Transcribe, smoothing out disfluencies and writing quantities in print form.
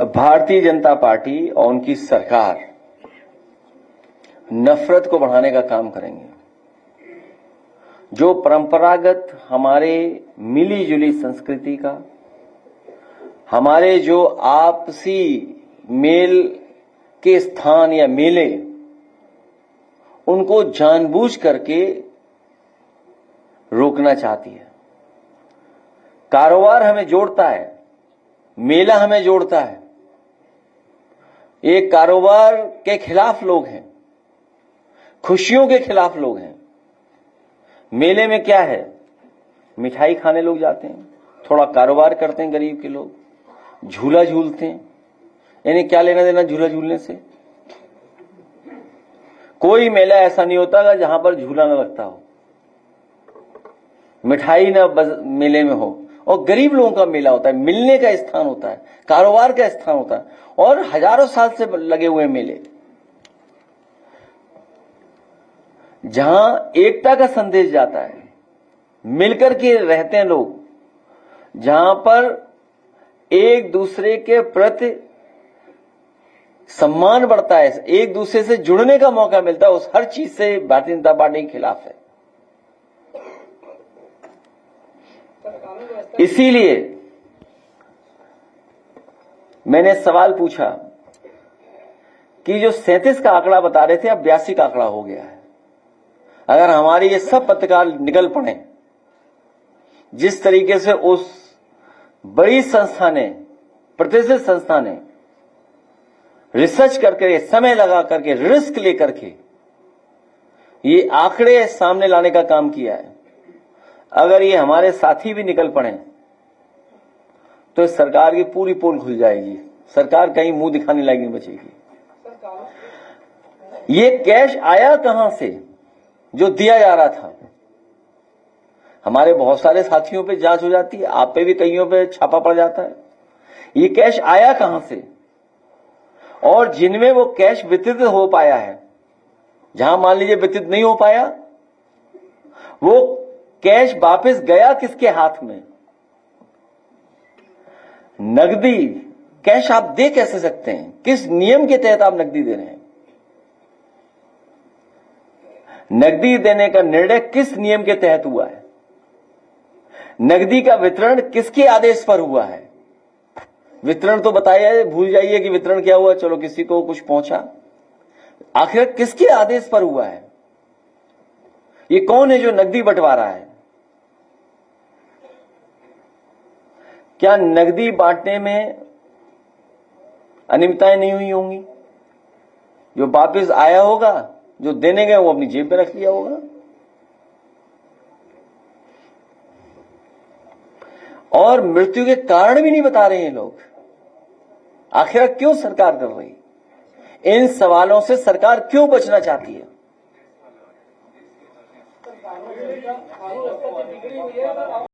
Bharatiya Janata party और उनकी सरकार नफरत को बढ़ाने का काम करेंगे। जो परंपरागत हमारे मिली जुली संस्कृति का, हमारे जो आपसी मेल के स्थान या मेले, उनको जानबूझ करके रोकना चाहती है। कारोबार हमें जोड़ता है, मेला हमें जोड़ता है। एक कारोबार के खिलाफ लोग हैं, खुशियों के खिलाफ लोग हैं। मेले में क्या है, मिठाई खाने लोग जाते हैं, थोड़ा कारोबार करते हैं गरीब के लोग, झूला झूलते हैं। यानी क्या लेना देना झूला झूलने से? कोई मेला ऐसा नहीं होता जहां पर झूला न लगता हो, मिठाई ना मेले में हो। और गरीब लोगों का मेला होता है, मिलने का स्थान होता है, कारोबार का स्थान होता है, और हजारों साल से लगे हुए मेले जहां एकता का संदेश जाता है, मिलकर के रहते हैं लोग, जहां पर एक दूसरे के प्रति सम्मान बढ़ता है, एक दूसरे से जुड़ने का मौका मिलता है, उस हर चीज से भारतीय जनता पार्टी के खिलाफ है। इसीलिए मैंने सवाल पूछा कि जो 37 का आंकड़ा बता रहे थे, अब 82 का आंकड़ा हो गया है। अगर हमारे ये सब पत्रकार निकल पड़े, जिस तरीके से उस बड़ी संस्था ने, प्रतिष्ठित संस्था ने रिसर्च करके, समय लगा करके, रिस्क लेकर के ये आंकड़े सामने लाने का काम किया है, अगर ये हमारे साथी भी निकल पड़े तो इस सरकार की पूरी पोल खुल जाएगी। सरकार कहीं मुंह दिखाने लायक नहीं बचेगी। ये कैश आया कहां से जो दिया जा रहा था? हमारे बहुत सारे साथियों पे जांच हो जाती है, आप पे भी कईयों पे छापा पड़ जाता है। ये कैश आया कहां से? और जिनमें वो कैश वितरित हो पाया है, जहां मान लीजिए वितरित नहीं हो पाया, वो कैश वापस गया किसके हाथ में? नकदी कैश आप दे कैसे सकते हैं? किस नियम के तहत आप नकदी दे रहे हैं? नकदी देने का निर्णय किस नियम के तहत हुआ है? नकदी का वितरण किसके आदेश पर हुआ है? वितरण तो बताइए, भूल जाइए कि वितरण क्या हुआ, चलो किसी को कुछ पहुंचा। आखिर किसके आदेश पर हुआ है? ये कौन है जो नकदी बंटवा रहा है? क्या नकदी बांटने में अनियमितताएं नहीं हुई होंगी? जो वापस आया होगा, जो देने गए, वो अपनी जेब में रख लिया होगा। और मृत्यु के कारण भी नहीं बता रहे हैं लोग। आखिर क्यों सरकार कर रही? इन सवालों से सरकार क्यों बचना चाहती है?